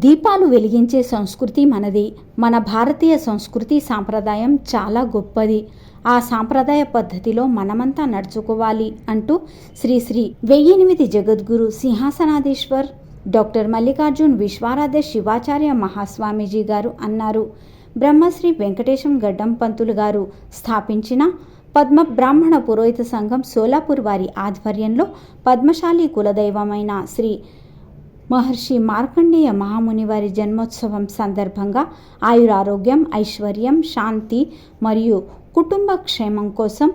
దీపాలు వెలిగించే సంస్కృతి మనది. మన భారతీయ సంస్కృతి సాంప్రదాయం చాలా గొప్పది. ఆ సాంప్రదాయ పద్ధతిలో మనమంతా నడుచుకోవాలి అంటూ శ్రీ శ్రీ 1008 జగద్గురు సింహాసనాధీశ్వర్ డాక్టర్ మల్లికార్జున్ విశ్వారాధ్య శివాచార్య మహాస్వామీజీ గారు అన్నారు. బ్రహ్మశ్రీ వెంకటేశం గడ్డం పంతులు గారు స్థాపించిన పద్మ బ్రాహ్మణ పురోహిత సంఘం సోలాపూర్ వారి ఆధ్వర్యంలో పద్మశాలి కులదైవమైన శ్రీ మహర్షి మార్కండేయ మహాముని వారి జన్మోత్సవం సందర్భంగా ఆయురారోగ్యం, ఐశ్వర్యం, శాంతి మరియు కుటుంబ క్షేమం కోసం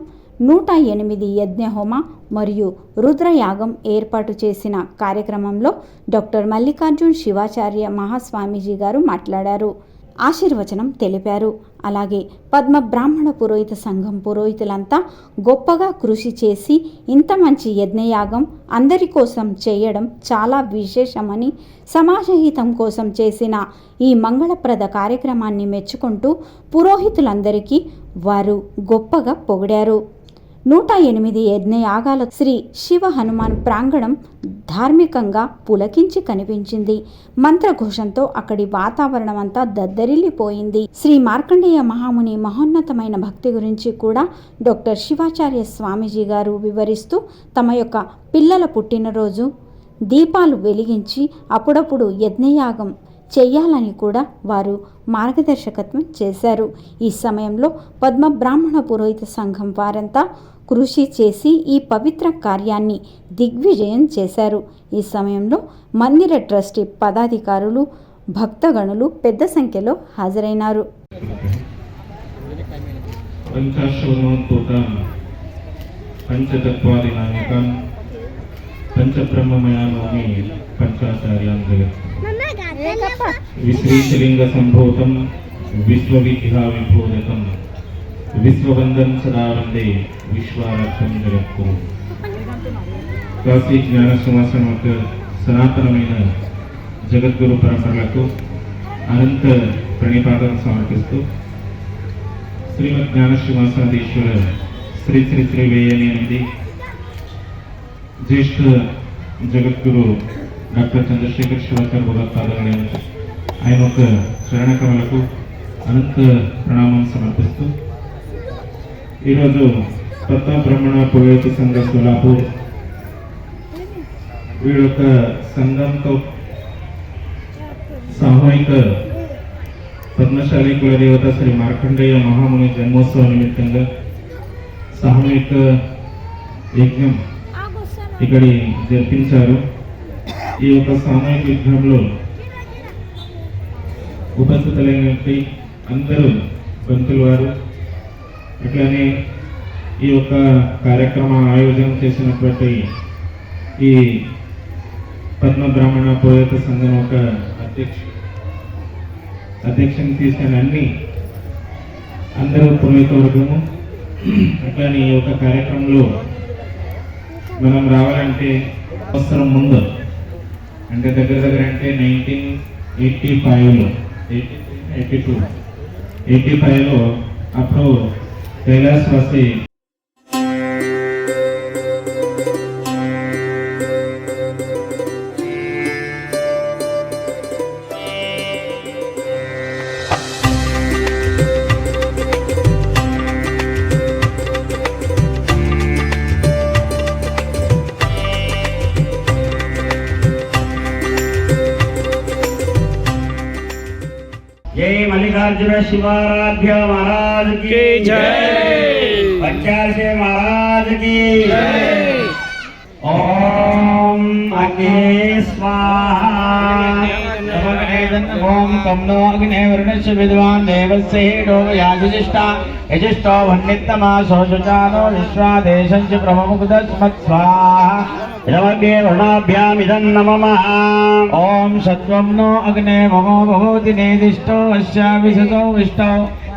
108 యజ్ఞహోమ మరియు రుద్రయాగం ఏర్పాటు చేసిన కార్యక్రమంలో డాక్టర్ మల్లికార్జున్ శివాచార్య మహాస్వామీజీ గారు మాట్లాడారు. ఆశీర్వచనం తెలిపారు. అలాగే పద్మ బ్రాహ్మణ పురోహిత సంఘం పురోహితులంతా గొప్పగా కృషి చేసి ఇంత మంచి యజ్ఞయాగం అందరి కోసం చేయడం చాలా విశేషమని, సమాజహితం కోసం చేసిన ఈ మంగళప్రద కార్యక్రమాన్ని మెచ్చుకుంటూ పురోహితులందరికీ వారు గొప్పగా పొగిడారు. 108 యజ్ఞయాగాల శ్రీ శివ హనుమాన్ ప్రాంగణం ధార్మికంగా పులకించి కనిపించింది. మంత్రఘోషంతో అక్కడి వాతావరణం అంతా దద్దరిల్లిపోయింది. శ్రీ మార్కండేయ మహాముని మహోన్నతమైన భక్తి గురించి కూడా డాక్టర్ శివాచార్య స్వామీజీ గారు వివరిస్తూ తమ యొక్క పిల్లల పుట్టినరోజు దీపాలు వెలిగించి అప్పుడప్పుడు యజ్ఞయాగం చెయ్యాలని కూడా వారు మార్గదర్శకత్వం చేశారు. ఈ సమయంలో పద్మ బ్రాహ్మణ పురోహిత సంఘం వారంతా కృషి చేసి ఈ పవిత్ర కార్యాన్ని దిగ్విజయం చేశారు. ఈ సమయంలో మందిర ట్రస్టీ పదాధికారులు, భక్తగణులు పెద్ద సంఖ్యలో హాజరైనారు. విశ్రీశలింగ సంభూతం విశ్వవిద్యా విభూషితం విశ్వవందం సదా వందే విశ్వారత్వం జగద్గురు. కాశీ జ్ఞాన సింహాసనం యొక్క సనాతనమైన జగద్గురు పరంపరలకు అనంత ప్రణిపాదం సమర్పిస్తూ శ్రీమద్ జ్ఞాన సింహాసనాధీశ్వర శ్రీ శ్రీ శ్రీ 1008 జ్యేష్ఠ జగద్గురు డాక్టర్ చంద్రశేఖర్ శివాచార్య భగవత్పాదాలైన ఆయన యొక్క శరణకమలకు అనంత ప్రణామం సమర్పిస్తూ ఈరోజు పద్మ బ్రాహ్మణ పురోహిత సంఘ సోలాపూర్ వీళ్ళ యొక్క సంఘంతో సామూహిక పద్మశాలి కులదేవత శ్రీ మార్కండేయ మహాముని జన్మోత్సవం నిమిత్తంగా సామూహిక యజ్ఞం ఇక్కడి జరిపించారు. ఈ యొక్క సామూహిక యజ్ఞంలో ఉపస్థితులైనటువంటి అందరూ పంతులు వారు, అట్లానే ఈ యొక్క కార్యక్రమ ఆయోజన చేసినటువంటి ఈ పద్మ బ్రాహ్మణ పురోహిత సంఘం ఒక అధ్యక్షుని తీసుకుని అందరూ పురోహిత వర్గము అట్లానే ఈ యొక్క కార్యక్రమంలో మనం రావాలంటే అవసరం ముందు అంటే దగ్గర అంటే 1985లో 85లో అప్పుడు కైలాసవాసి जय मल्लिकार्जुन शिवाराध्य महाराज की जय, पंचाशे महाराज की जय। ओम अग्नि स्वाहा ओम तमनो अग्ने वर्णस्य विद्वान् देवस्य हेडो याजुष्टा यजुष्टो वन्नित्तमा सोषुचानो विश्वादेशं च ब्रह्ममुकुदस्मत् स्वाहा इदमग्ने वर्णाभ्यामिदं नमः। ओम सत्वं नो अग्ने ममो भवति नेदिष्टो अस्य विशतो विष्टो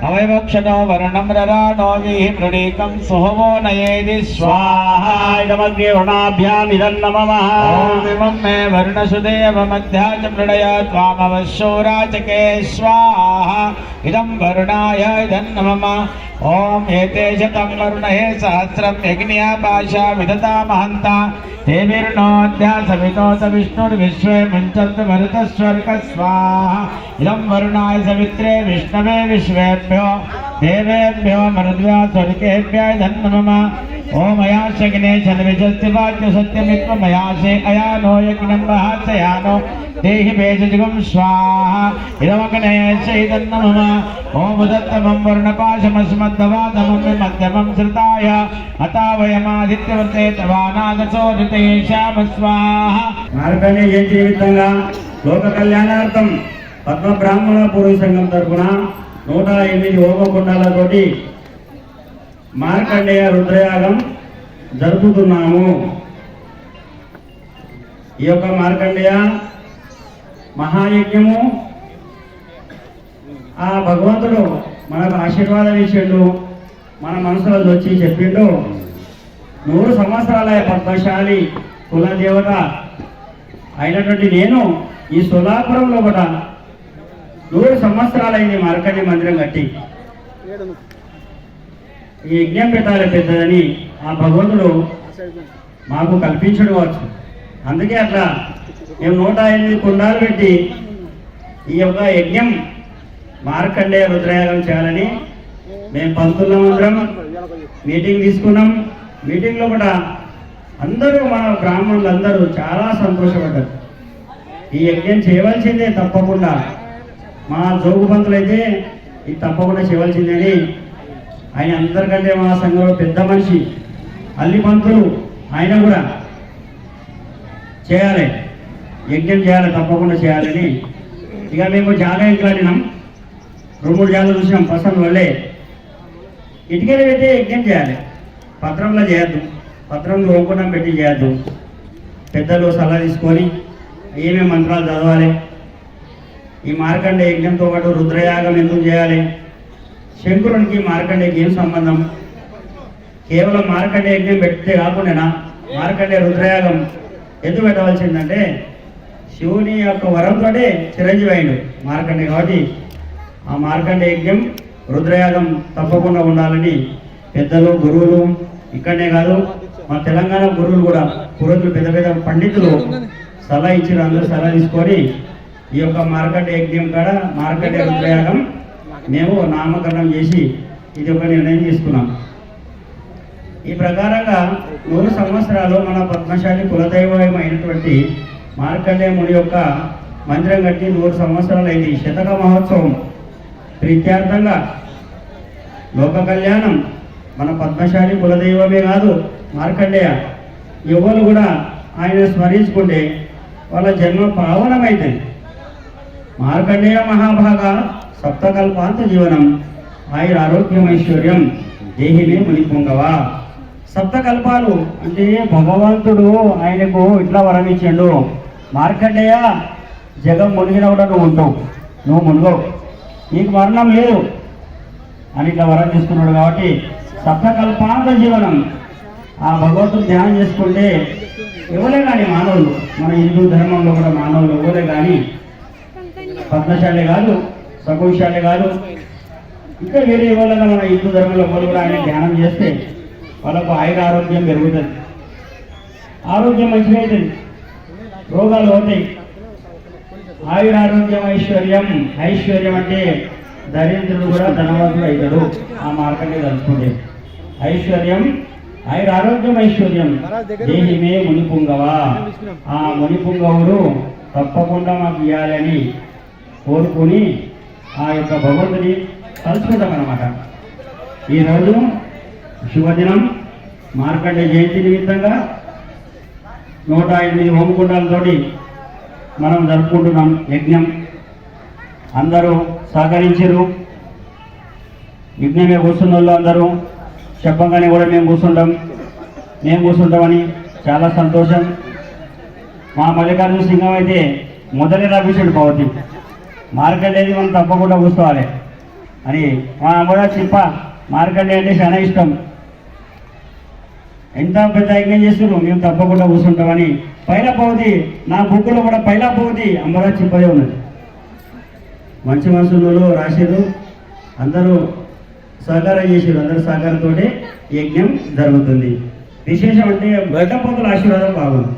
अवयवक्षतो वर्णं रराणो विमृणीकं सुहवो नयेदि स्वाहा इदमग्ने वर्णाभ्यामिदं नमः। ओम इमं मे वर्णसुदेव मध्या च मृडया त्वामवशोराचके स्वाहा इदं वर्णाय इदं नमः। ओम एते शतं वरुणहे सहस्रं यज्ञया पाशा विदता महन्ता देवीर्नोऽद्या सवितोऽस विष्णुर्विश्वे मुञ्चन्तु मरुतस्वर्गः स्वाहा इदं वरुणाय सवित्रे विष्णवे विश्वेभ्यो देवेभ्यो मरुद्भ्यो स्वर्गेभ्यः धन्मम ओम याशग्ने छन्विजस्तिवाच्य सत्यमित्वमयासे अयानो यज्ञं वहासयानो देहि भेषजगं स्वाहा इदमग्ने चैतन्नमः ओम दत्तमं वर्णपाशमस्मद्दवादमं मध्यमं श्रुताय अतावयमादित्यवर्ते तवानागसोदिते श्याम स्वाहा మార్కండే జయంతి నిమిత్తంగా లోక కళ్యాణార్థం పద్మ బ్రాహ్మణ పూర్వ సంఘం తరపున 108 హోమకుండాలతోటి మార్కండేయ రుద్రయాగం జరుపుతున్నాము. ఈ యొక్క మార్కండేయ మహాయజ్ఞము ఆ భగవంతుడు మనకు ఆశీర్వాదం ఇచ్చిండు. మన మనసులో వచ్చి చెప్పిండు, 100 సంవత్సరాల పద్మశాలి కులదేవత అయినటువంటి నేను ఈ సోలాపురంలో కూడా 100 సంవత్సరాలైంది మార్కండే మందిరం కట్టి ఈ యజ్ఞం పెట్టాలి పెద్దదని ఆ భగవంతుడు మాకు కల్పించడు వచ్చు. అందుకే అట్లా మేము 108 కుండాలు పెట్టి ఈ యొక్క యజ్ఞం మార్కండేయ రుద్రయాగం చేయాలని మేము పంతులందరం మీటింగ్ తీసుకున్నాం. మీటింగ్లో కూడా అందరూ మన బ్రాహ్మణులు అందరూ చాలా సంతోషపడ్డారు. ఈ యజ్ఞం చేయవలసిందే తప్పకుండా, మా జోగు పంతులు అయితే ఇది తప్పకుండా చేయవలసిందని ఆయన అందరికంటే మా సంఘంలో పెద్ద మనిషి అల్లి పంతులు ఆయన కూడా చేయాలి, యజ్ఞం చేయాలి, తప్పకుండా చేయాలని ఇక మేము జాగా ఇంట్లాడినాం. 2-3 జాగాలు చూసినాం పసంद వల్లే. ఇటుకలు పెట్టి యజ్ఞం చేయాలి, పత్రంలో చేయొద్దు, పత్రంలో ఓంకుణం పెట్టి చేయొద్దు. పెద్దలు సలహా తీసుకొని ఏమేమి మంత్రాలు చదవాలి, ఈ మార్కండే యజ్ఞంతో పాటు రుద్రయాగం ఎందుకు చేయాలి, శంకరునికి మార్కండేకి ఏం సంబంధం, కేవలం మార్కండే యజ్ఞం పెడితే కాకుండా మార్కండే రుద్రయాగం ఎందుకు పెట్టవలసిందంటే శివుని యొక్క వరంతోనే చిరంజీవి అయిండు మార్కండే. కాబట్టి ఆ మార్కండే యజ్ఞం రుద్రయాగం తప్పకుండా ఉండాలని పెద్దలు గురువులు ఇక్కడనే కాదు మా తెలంగాణ గురువులు కూడా పురోహితులు పెద్ద పెద్ద పండితులు సలహా ఇచ్చారు. అందరూ సలహా తీసుకొని ఈ యొక్క మార్కండే యజ్ఞం కాడ మార్కండే రుద్రయాగం మేము నామకరణం చేసి ఇది ఒక నిర్ణయం తీసుకున్నాం. ఈ ప్రకారంగా 100 సంవత్సరాలు మన పద్మశాలి కులదైవం అయినటువంటి మార్కండే ముని యొక్క మందిరం కట్టి 100 సంవత్సరాలు అయింది. శతక మహోత్సవం ప్రీత్యార్థంగా లోక కళ్యాణం మన పద్మశాలి కులదైవమే కాదు మార్కండేయ యువలు కూడా ఆయన స్మరించుకుంటే వాళ్ళ జన్మ పావనమైతుంది. మార్కండేయ మహాభాగ సప్తకల్పాంత జీవనం ఆయుర ఆరోగ్యమైశ్వర్యం దేహిమే మునిపొంగవా. సప్తకల్పాలు అంటే భగవంతుడు ఆయనకు ఇట్లా వరం ఇచ్చిండు, మార్కండేయ జగం మునిగిన కూడా నువ్వు ఉంటావు, నువ్వు మునుగవు, నీకు మరణం లేదు అని ఇట్లా వరం తీసుకున్నాడు. కాబట్టి సప్తకల్పాంత జీవనం ఆ భగవంతుడు ధ్యానం చేసుకుంటే ఎవరే కానీ మానవులు, మన హిందూ ధర్మంలో కూడా మానవులు ఎవరే కానీ పద్మశాలే కాదు సకుశాలే కాదు ఇంకా వేరే ఎవరైనా మన హిందూ ధర్మంలో ఎవరు కూడా ఆయన ధ్యానం చేస్తే వాళ్ళకు ఆయుర ఆరోగ్యం పెరుగుతుంది, ఆరోగ్యం మంచిగా అవుతుంది, రోగాలు అవుతాయి. ఆయుర ఆరోగ్యం ఐశ్వర్యం, ఐశ్వర్యం అంటే దరిద్రుడు కూడా ధనవంతుడు అవుతాడు ఆ మార్కండే తలుచుకుంటే. ఐశ్వర్యం ఆయుర ఆరోగ్యం ఐశ్వర్యం దేహిమే మునిపుంగవా. ఆ మునిపుంగవుడు తప్పకుండా మాకు ఇవ్వాలని కోరుకొని ఆ యొక్క భగవంతుని తలుచుకుంటాం అన్నమాట. ఈరోజు శుభదినం మార్కండే జయంతి నిమిత్తంగా 108 హోమకుండాలతోటి మనం జరుపుకుంటున్నాం యజ్ఞం. అందరూ సహకరించారు. యజ్ఞమే కూర్చున్న వాళ్ళు అందరూ చెప్పగానే కూడా మేము కూర్చుంటామని చాలా సంతోషం. మా మల్లికార్జున సింగం అయితే మొదలే రాపించాడు పవతి, మార్కండేది మనం తప్పకుండా కూర్చోవాలి అని. మా అమ్మగా చెప్ప మార్కండే అంటే చాలా ఇష్టం, ఎంత పెద్ద యజ్ఞం చేస్తున్నారు మేము తప్పకుండా కూర్చుంటామని. పైలా పవతి నా బుక్కులో కూడా పైలా పవతి అమ్మగా చెప్పదే ఉన్నది. మంచి మనసులు రాశారు, అందరూ సహకారం చేసారు, అందరూ సహకారంతో యజ్ఞం జరుగుతుంది. విశేషం అంటే మేకపోతుల ఆశీర్వాదం బాగుంది.